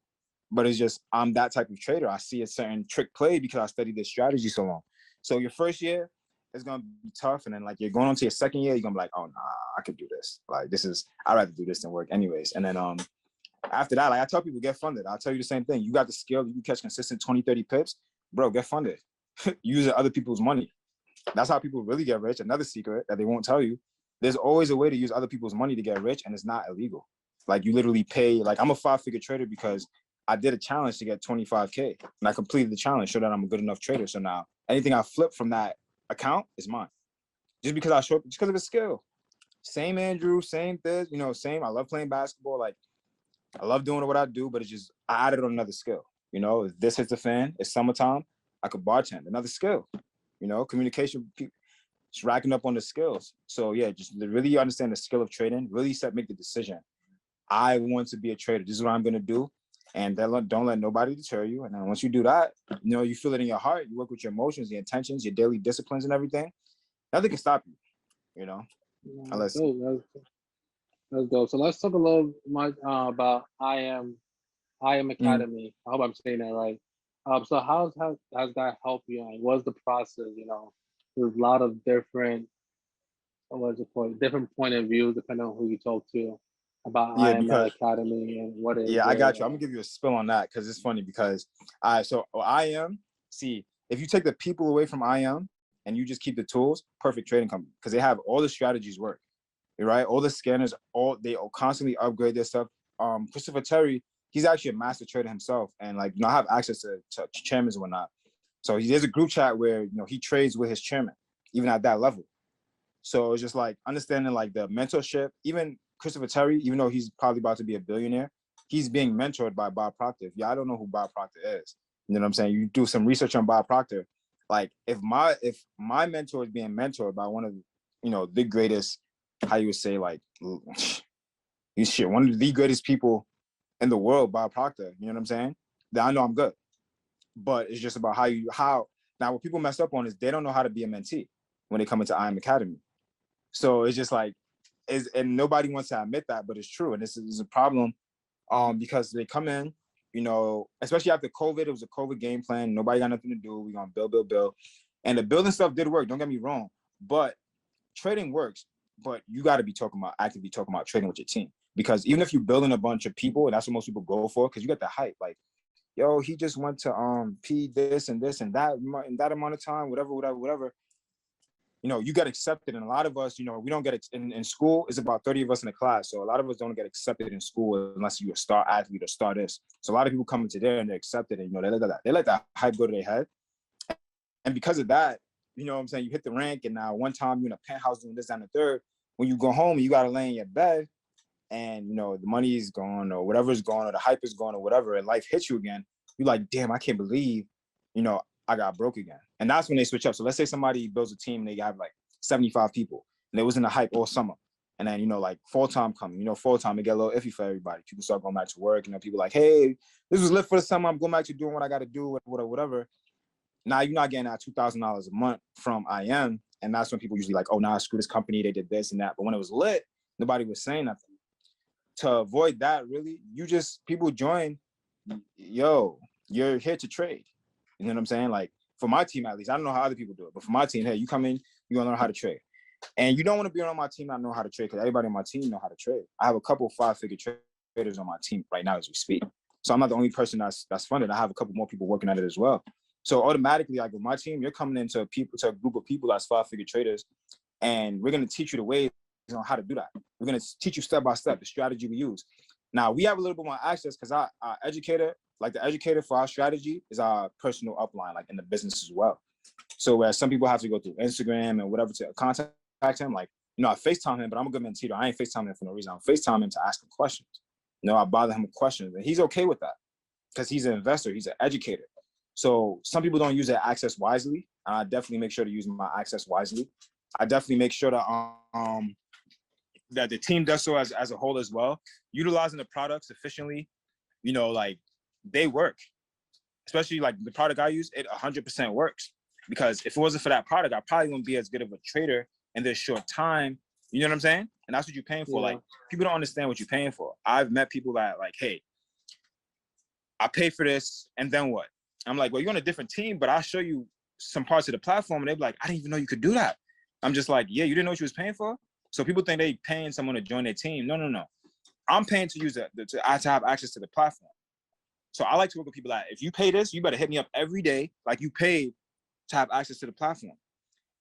But it's just, I'm that type of trader. I see a certain trick play because I studied this strategy so long. So your first year is going to be tough. And then like you're going on to your second year, you're going to be like, oh, nah, I could do this. Like I'd rather do this than work anyways. And then after that, like I tell people, get funded. I'll tell you the same thing. You got the skill, you can catch consistent 20, 30 pips, bro, get funded. Using other people's money. That's how people really get rich. Another secret that they won't tell you, there's always a way to use other people's money to get rich, and it's not illegal. Like you literally pay, like I'm a 5-figure trader because I did a challenge to get 25K, and I completed the challenge, showed that I'm a good enough trader. So now anything I flip from that account is mine. Just because of the skill. Same Andrew, same this, same. I love playing basketball. Like I love doing what I do, but it's just I added on another skill. If this hits the fan, it's summertime, I could bartend, another skill. Communication, just racking up on the skills. So yeah, just really understand the skill of trading, really make the decision. I want to be a trader. This is what I'm going to do. And don't let nobody deter you. And then once you do that, you feel it in your heart. You work with your emotions, your intentions, your daily disciplines and everything. Nothing can stop you, That's unless. dope. That's dope. So let's talk a little much about I am Academy. I hope I'm saying that right. So has that helped you? And what's the process? There's a lot of different what's it called? Different point of views depending on who you talk to about Yeah, I am because Academy and what is yeah, I it. got you. I'm gonna give you a spill on that because it's funny because see, if you take the people away from IM and you just keep the tools, perfect trading company, because they have all the strategies work, right? All the scanners, they all constantly upgrade their stuff. Christopher Terry, he's actually a master trader himself, and like I have access to chairmen and whatnot. So there's a group chat where he trades with his chairman, even at that level. So it's just like understanding like the mentorship. Even Christopher Terry, even though he's probably about to be a billionaire, he's being mentored by Bob Proctor. Yeah, I don't know who Bob Proctor is. You know what I'm saying? You do some research on Bob Proctor. Like if my mentor is being mentored by one of the greatest, how you would say, like one of the greatest people in the world, Bob Proctor. You know what I'm saying? Then I know I'm good. But it's just about how now what people mess up on is they don't know how to be a mentee when they come into IM Academy. So it's just like, and nobody wants to admit that, but it's true. And this is a problem because they come in, especially after COVID, it was a COVID game plan. Nobody got nothing to do. We're going to build. And the building stuff did work. Don't get me wrong. But trading works. But you got to be actively talking about trading with your team. Because even if you're building a bunch of people, and that's what most people go for, because you get the hype. Like, yo, he just went to P this and that in that amount of time, whatever. You get accepted. And a lot of us, we don't get in school. It's about 30 of us in the class. So a lot of us don't get accepted in school unless you're a star athlete or star this. So a lot of people come into there and they're accepted. And, they let that hype go to their head. And because of that, what I'm saying, you hit the rank. And now one time you're in a penthouse doing this and the third. When you go home, you got to lay in your bed and, the money is gone or whatever is gone or the hype is gone or whatever. And life hits you again. You're like, damn, I can't believe, I got broke again. And that's when they switch up. So let's say somebody builds a team and they have like 75 people and they was in the hype all summer. And then, like fall time coming, fall time, it get a little iffy for everybody. People start going back to work. People like, hey, this was lit for the summer. I'm going back to doing what I got to do, whatever. Now you're not getting that $2,000 a month from IM. And that's when people usually like, oh, nah, screw this company. They did this and that. But when it was lit, nobody was saying nothing. To avoid that, really, people join, yo, you're here to trade. You know what I'm saying? Like for my team, at least, I don't know how other people do it, but for my team, hey, you come in, you're gonna learn how to trade. And you don't want to be on my team not know how to trade because everybody on my team know how to trade. I have a couple 5-figure traders on my team right now as we speak. So I'm not the only person that's funded. I have a couple more people working at it as well. So automatically, like with my team, you're coming into a group of people that's 5-figure traders, and we're going to teach you the ways on how to do that. We're going to teach you step by step the strategy we use. Now we have a little bit more access because our educator, like the educator for our strategy, is our personal upline, like in the business as well. So where some people have to go through Instagram and whatever to contact him, like, I FaceTime him, but I'm a good mentee. I ain't FaceTime him for no reason. I'm FaceTime him to ask him questions. I bother him with questions, and he's okay with that because he's an investor. He's an educator. So some people don't use their access wisely. I definitely make sure to use my access wisely. I definitely make sure that the team does so as a whole as well, utilizing the products efficiently. Like they work, especially like the product I use, it 100% works, because if it wasn't for that product, I probably wouldn't be as good of a trader in this short time. You know what I'm saying? And that's what you're paying for. Yeah. Like, people don't understand what you're paying for. I've met people that like, hey, I pay for this, and then what? I'm like, well, you're on a different team, but I'll show you some parts of the platform. And they're like, I didn't even know you could do that. I'm just like, yeah, you didn't know what you was paying for? So people think they paying someone to join their team. No. I'm paying to use it, to have access to the platform. So I like to work with people that if you pay this, you better hit me up every day, like you paid to have access to the platform.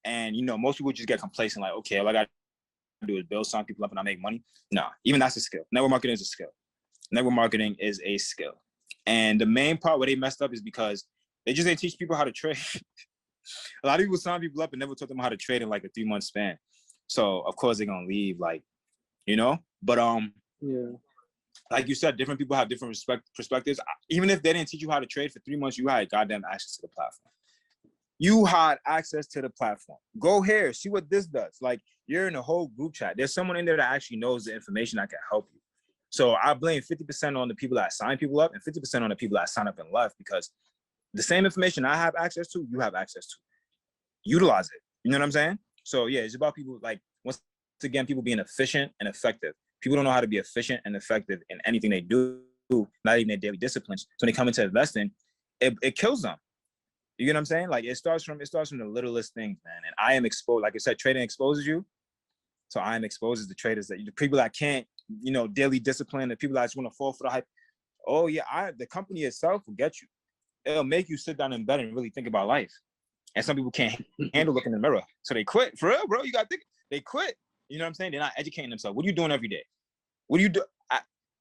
And, most people just get complacent, like, okay, all I got to do is build some people up and I make money. No, even that's a skill. Network marketing is a skill. Network marketing is a skill. And the main part where they messed up is because they just didn't teach people how to trade. A lot of people sign people up and never taught them how to trade in like a 3-month span. So of course they're gonna leave, like, But yeah, like you said, different people have different perspectives. Even if they didn't teach you how to trade for 3 months, you had goddamn access to the platform. You had access to the platform. Go here, see what this does. Like, you're in a whole group chat. There's someone in there that actually knows the information that can help you. So I blame 50% on the people that sign people up and 50% on the people that sign up and left, because the same information I have access to, you have access to. Utilize it. You know what I'm saying? So yeah, it's about people, like, once again, people being efficient and effective. People don't know how to be efficient and effective in anything they do, not even their daily disciplines. So when they come into investing, it kills them. You get what I'm saying? Like, it starts from the littlest things, man. And I am exposed. Like I said, trading exposes you. So I am exposes the traders, the people that can't, daily discipline, the people that just want to fall for the hype. Oh yeah, the company itself will get you. It'll make you sit down in bed and really think about life. And some people can't handle looking in the mirror, so they quit. For real, bro. You gotta think. They quit. You know what I'm saying? They're not educating themselves. What are you doing every day? What do you do?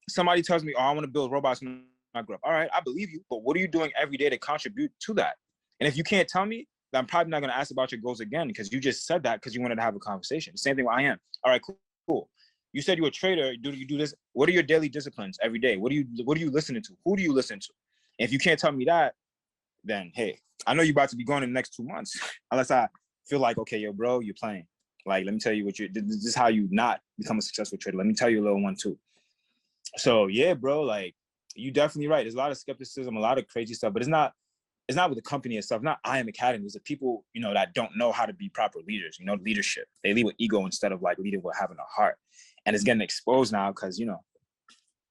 Somebody tells me, oh, I want to build robots when I grow up. All right, I believe you, but what are you doing every day to contribute to that? And if you can't tell me, then I'm probably not going to ask about your goals again, because you just said that because you wanted to have a conversation. The same thing with I am. All right, cool. You said you're a trader. Do you do this? What are your daily disciplines every day? What are you listening to? Who do you listen to? And if you can't tell me that, then hey, I know you're about to be going in the next 2 months, unless I feel like, okay, yo, bro, you're playing. Like, let me tell you this is how you not become a successful trader. Let me tell you a little one too. So yeah, bro, like, you definitely right. There's a lot of skepticism, a lot of crazy stuff, but it's not with the company itself, not I Am Academy. It's the people, that don't know how to be proper leaders, leadership. They lead with ego instead of like leading with having a heart. And it's getting exposed now because,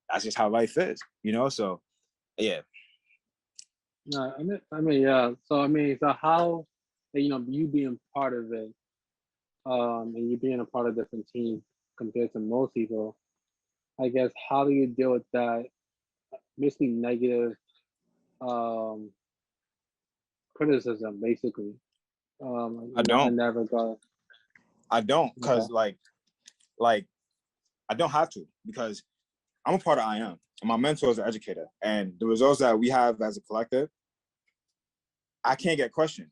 that's just how life is, so yeah. No, I mean, yeah. So how, you being part of it, and you being a part of different teams compared to most people, I guess, how do you deal with that basically negative criticism, basically? I don't. In that regard. I don't, because like I don't have to, because I'm a part of I Am, and my mentor is an educator, and the results that we have as a collective, I can't get questioned.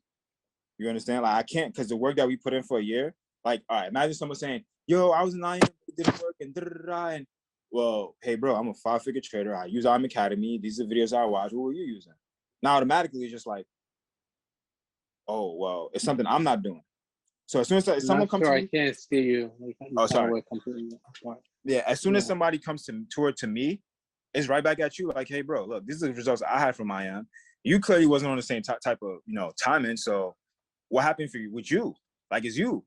You understand? Like, I can't, because the work that we put in for a year, like, all right, imagine someone saying, yo, I was in I Am, it didn't work, and well, hey, bro, I'm a 5-figure trader. I use I Am Academy. These are videos I watch. What were you using? Now, automatically, it's just like, oh, well, it's something I'm not doing. So as soon as someone comes to me, I can't see you. Oh, sorry. Yeah, as soon as somebody comes to me, it's right back at you. Like, hey, bro, look, these are the results I had from I Am. You clearly wasn't on the same type of timing. So what happened for you with you? Like, it's you.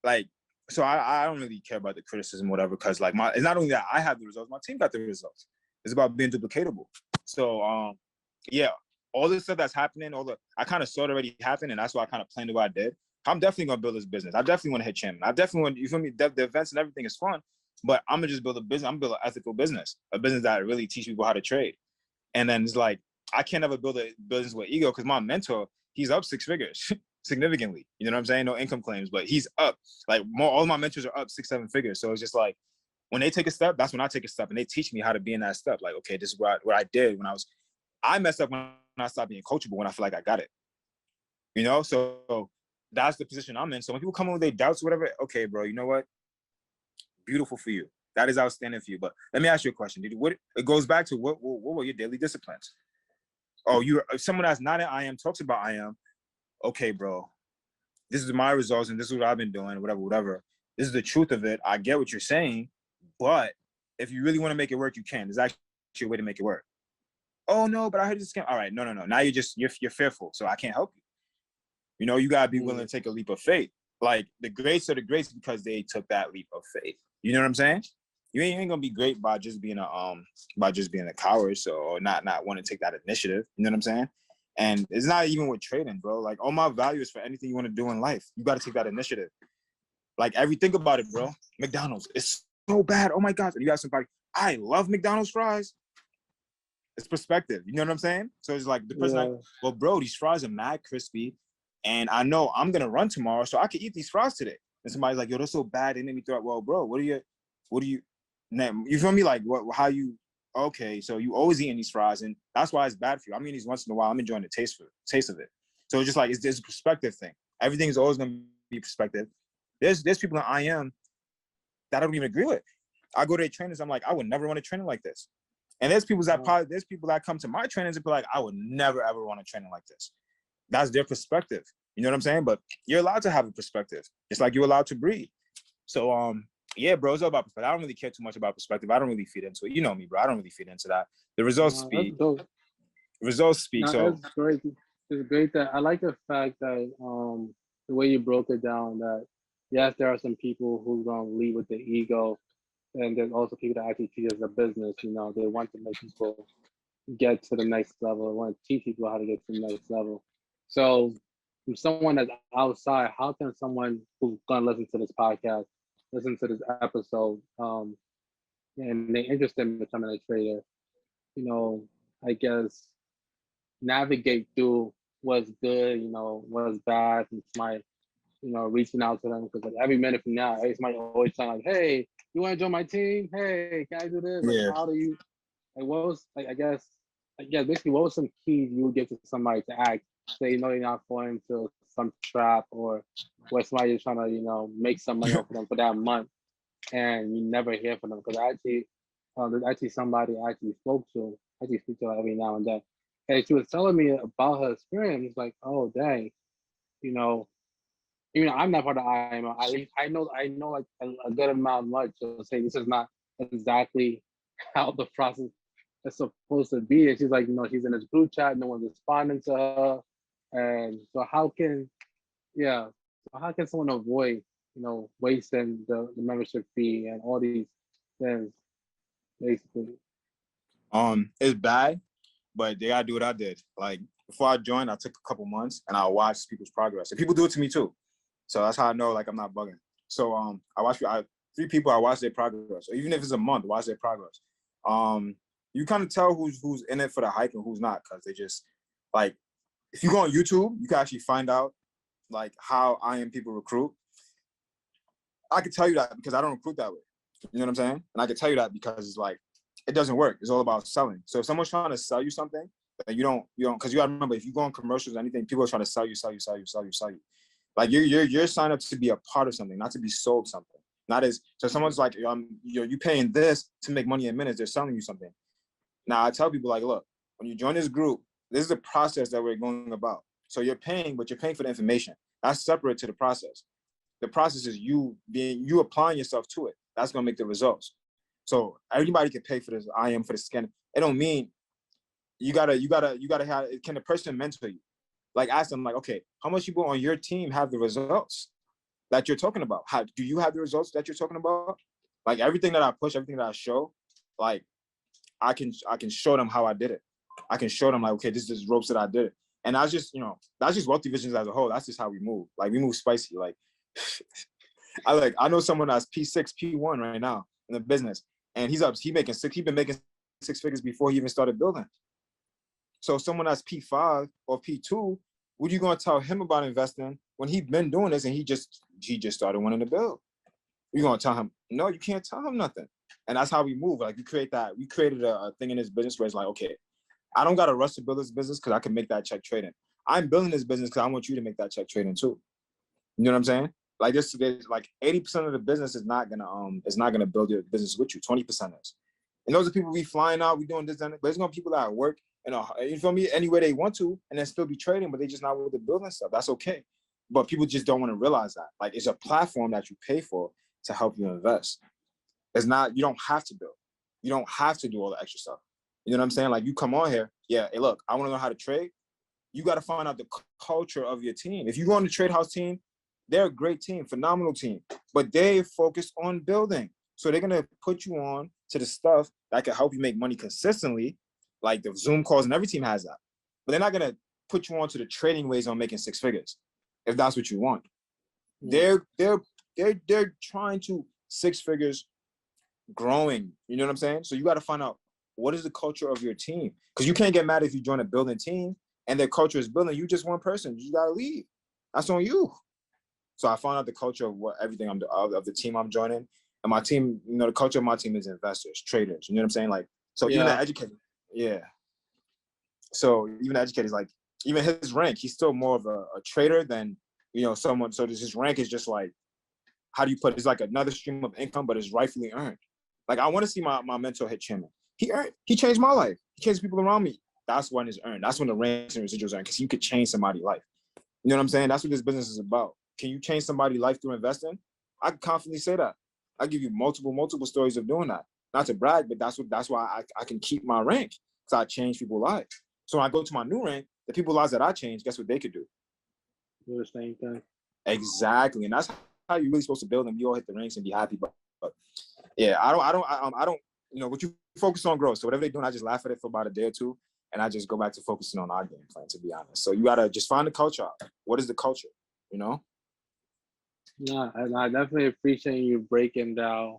Like, so I don't really care about the criticism, whatever, because like it's not only that I have the results, my team got the results. It's about being duplicatable. So yeah, all this stuff that's happening, I kind of saw it already happen, and that's why I kind of planned what I did. I'm definitely gonna build this business. I definitely want to hit champion. I definitely want, you feel me? The events and everything is fun, But I'm gonna just build a business. I'm gonna build an ethical business, a business that really teach people how to trade. And then it's like, I can't ever build a business with ego because my mentor, he's up 6 figures significantly. You know what I'm saying? No income claims, but he's up. Like all my mentors are up 6, 7 figures. So it's just like, when they take a step, that's when I take a step, and they teach me how to be in that step. Like, okay, this is what I did when I messed up when I stopped being coachable, when I feel like I got it. You know, so that's the position I'm in. So when people come in with their doubts, whatever, okay, bro, you know what? Beautiful for you. That is outstanding for you. But let me ask you a question. It goes back to what were your daily disciplines? Oh, if someone that's not in IM talks about IM, okay, bro, this is my results and this is what I've been doing, whatever. This is the truth of it. I get what you're saying, but if you really want to make it work, you can. There's actually a way to make it work. Oh no, but I heard this scam. All right, no. Now you're fearful, so I can't help you. You know, you gotta be willing to take a leap of faith. Like the greats are the greats because they took that leap of faith. You know what I'm saying? You ain't gonna be great by just being a coward, so or not want to take that initiative. You know what I'm saying? And it's not even with trading, bro. Like all my values for anything you want to do in life, you got to take that initiative. Like think about it, bro. McDonald's, it's so bad. Oh my gosh. And you have somebody, I love McDonald's fries. It's perspective. You know what I'm saying? So it's like the person like, well, bro, these fries are mad crispy. And I know I'm gonna run tomorrow, so I can eat these fries today. And somebody's like, yo, they're so bad, they made me throw up. Well, bro, what do you you feel me? Like how you okay, so you always eating these fries, and that's why it's bad for you. I'm eating these once in a while, I'm enjoying the taste of it. So it's just like it's a perspective thing. Everything is always gonna be perspective. There's people in IM that I don't even agree with. I go to their trainers, I'm like, I would never want to train like this. And there's people that come to my trainings and be like, I would never ever want to train like this. That's their perspective. You know what I'm saying? But you're allowed to have a perspective. It's like you're allowed to breathe. So yeah, bro, it's all about perspective. I don't really care too much about perspective. I don't really feed into it. You know me, bro. I don't really feed into that. The results speak. Results speak. No, so that's great. It's great that I like the fact that the way you broke it down, that yes, there are some people who gonna lead with the ego, and there's also people that actually treat it as a business. You know, they want to make people get to the next level. They want to teach people how to get to the next level. So from someone that's outside, how can someone who's gonna listen to this podcast, listen to this episode, and they're interested in becoming a trader, you know, I guess navigate through what's good, you know, what's bad, and somebody, you know, reaching out to them, because like every minute from now, somebody always saying like, hey, you want to join my team? Hey, can I do this? Like, how do you, like, what was, like, I guess, basically, what was some keys you would give to somebody to act, say, you know, you're not falling into some trap, or where somebody is trying to, you know, make some money off of them for that month, and you never hear from them? Because there's actually somebody I actually speak to her every now and then, and she was telling me about her experience. It's like, oh dang, you know, even though I'm not part of IMO, at least I know like a good amount much to say this is not exactly how the process is supposed to be. And she's like, you know, she's in this group chat, no one's responding to her, and so how can someone avoid, you know, wasting the membership fee and all these things, basically? It's bad, but they gotta do what I did. Like before I joined, I took a couple months and I watched people's progress. And people do it to me too. So that's how I know like I'm not bugging. So I watch 3 people, I watch their progress. Or even if it's a month, watch their progress. You kind of tell who's in it for the hype and who's not, because they just like, if you go on YouTube, you can actually find out like how IM people recruit. I can tell you that because I don't recruit that way. You know what I'm saying? And I can tell you that because it's like, it doesn't work. It's all about selling. So if someone's trying to sell you something, that you don't, because you gotta remember, if you go on commercials or anything, people are trying to sell you. Like you're signed up to be a part of something, not to be sold something. Not as, so someone's like, you paying this to make money in minutes, they're selling you something. Now I tell people like, look, when you join this group, this is the process that we're going about. So you're paying, but you're paying for the information. That's separate to the process. The process is you applying yourself to it. That's gonna make the results. So everybody can pay for this. I am for the scan. It don't mean you gotta have. Can the person mentor you? Like ask them like, okay, how much people on your team have the results that you're talking about? How do you have the results that you're talking about? Like everything that I push, everything that I show, like I can show them how I did it. I can show them like, okay, this is ropes that I did it. And that's just, that's just wealthy visions as a whole. That's just how we move. Like we move spicy. Like I know someone that's P6, P1 right now. in the business, and he's up. He been making 6 figures before he even started building. So someone that's P5 or P2, what are you going to tell him about investing when he's been doing this and he just started wanting to build? You're going to tell him, no, you can't tell him nothing. And that's how we move. Like we created a thing in this business where it's like, okay, I don't got to rush to build this business because I can make that check trading. I'm building this business because I want you to make that check trading too. You know what I'm saying? Like like 80% of the business is not gonna build your business with you. 20% is. And those are people we flying out, we doing this, but there's gonna be people that work, you feel me, anywhere they want to, and then still be trading, but they just not with the building stuff. That's okay. But people just don't want to realize that. Like it's a platform that you pay for to help you invest. It's not, you don't have to build. You don't have to do all the extra stuff. You know what I'm saying? Like you come on here, yeah, hey, look, I want to know how to trade. You got to find out the culture of your team. If you go on the trade house team, they're a great team, phenomenal team, but they focus on building. So they're going to put you on to the stuff that can help you make money consistently, like the Zoom calls, and every team has that. But they're not going to put you on to the trading ways on making 6 figures, if that's what you want. They're trying to 6 figures growing. You know what I'm saying? So you got to find out what is the culture of your team, because you can't get mad if you join a building team and their culture is building. You just one person. You got to leave. That's on you. So I found out the culture of everything of the team I'm joining, and my team. You know, the culture of my team is investors, traders. You know what I'm saying? Like, so even the educator, yeah. So even the educators, like, even his rank, he's still more of a trader than someone. So his rank is just like, how do you put it? It's like another stream of income, but it's rightfully earned. Like I want to see my mentor hit chairman. He changed my life. He changed people around me. That's when it's earned. That's when the ranks and residuals earned, because you could change somebody's life. You know what I'm saying? That's what this business is about. Can you change somebody's life through investing? I can confidently say that. I give you multiple stories of doing that. Not to brag, but that's why I can keep my rank, because I change people's lives. So when I go to my new rank, the people's lives that I change, guess what they could do? Do the same thing. Exactly, and that's how you're really supposed to build them. You all hit the ranks and be happy. But yeah, I don't. What you focus on grows. So whatever they're doing, I just laugh at it for about a day or two, and I just go back to focusing on our game plan. To be honest, so you gotta just find the culture out. What is the culture? Yeah, and I definitely appreciate you breaking down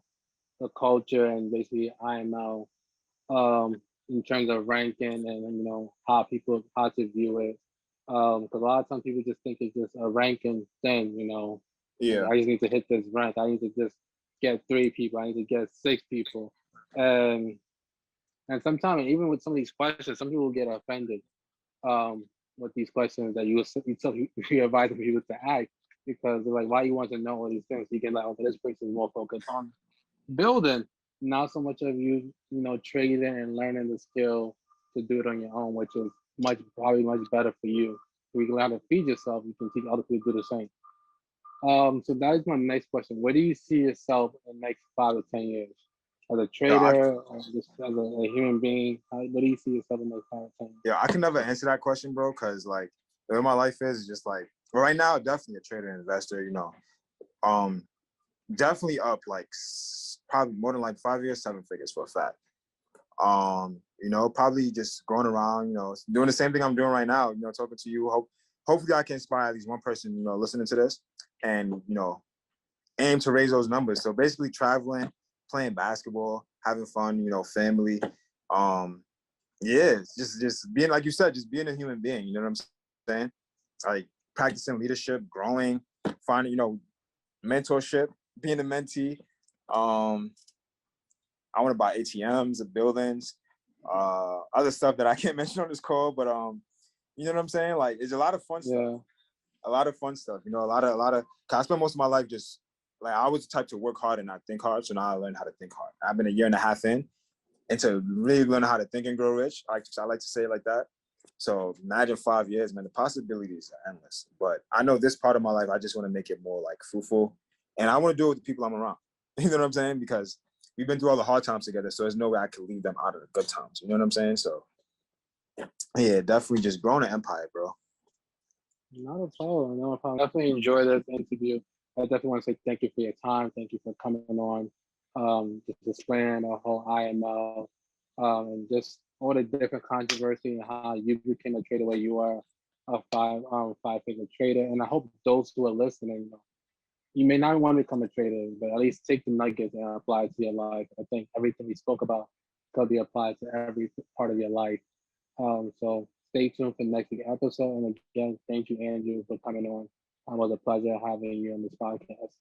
the culture and basically IML in terms of ranking and how to view it. Because a lot of times people just think it's just a ranking thing. Yeah. I just need to hit this rank. I need to just get 3 people. I need to get 6 people. And sometimes even with some of these questions, some people get offended with these questions that you're advising people to ask, because they're like, why you want to know all these things? You get like, okay, this person is more focused on building, not so much of trading and learning the skill to do it on your own, which is probably much better for you. So you can learn how to feed yourself. You can teach other people to do the same. So that is my next question. Where do you see yourself in the next 5 to 10 years? As a trader, or just as a human being? Where do you see yourself in the next 5 to 10 years? Yeah, I can never answer that question, bro, because like where my life is just like, well, right now, definitely a trader and investor, definitely up like probably more than like 5 years, 7 figures for a fact. Probably just going around, doing the same thing I'm doing right now, talking to you. Hopefully I can inspire at least one person, listening to this, and, aim to raise those numbers. So basically traveling, playing basketball, having fun, family. Yeah, just being, like you said, just being a human being, you know what I'm saying? Like practicing leadership, growing, finding, mentorship, being a mentee. I want to buy ATMs, buildings, other stuff that I can't mention on this call, but you know what I'm saying? Like, it's a lot of fun stuff. A lot of fun stuff. A lot of. Cause I spent most of my life just like, I was the type to work hard and not think hard. So now I learned how to think hard. I've been 1.5 years in, and to really learn how to think and grow rich. I like to say it like that. So imagine 5 years, man. The possibilities are endless. But I know this part of my life, I just want to make it more like fruitful, and I want to do it with the people I'm around. You know what I'm saying? Because we've been through all the hard times together, so there's no way I could leave them out of the good times. You know what I'm saying? So yeah, definitely just growing an empire, bro. Not at all. No problem. Definitely enjoy this interview. I definitely want to say thank you for your time. Thank you for coming on, just explaining the whole IML, and just all the different controversy and how you became a trader where you are a 5-figure trader. And I hope those who are listening, you may not want to become a trader, but at least take the nuggets and apply it to your life. I think everything we spoke about could be applied to every part of your life. So stay tuned for the next week's episode. And again, thank you, Andrew, for coming on. It was a pleasure having you on this podcast.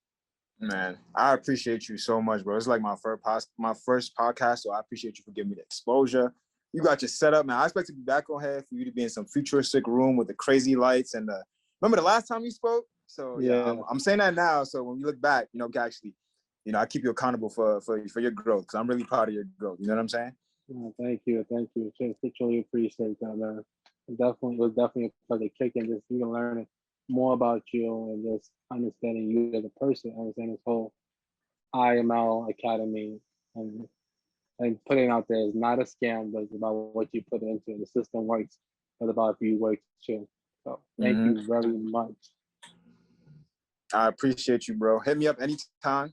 Man, I appreciate you so much, bro. It's like my first podcast, so I appreciate you for giving me the exposure. You got your setup, man. I expect to be back on here for you to be in some futuristic room with the crazy lights. And remember the last time you spoke? So yeah, I'm saying that now. So when you look back, you know, actually, you know, I keep you accountable for your growth because I'm really proud of your growth. You know what I'm saying? Thank you. Truly appreciate that, man. It was definitely a pleasure kicking just even learning more about you and just understanding you as a person, understanding this whole IML Academy and putting out there is not a scam, but it's about what you put into it. The system works, but about if you work too. So thank you very much. I appreciate you, bro. Hit me up anytime.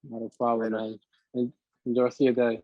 Not a problem, man. Enjoy the rest of your day.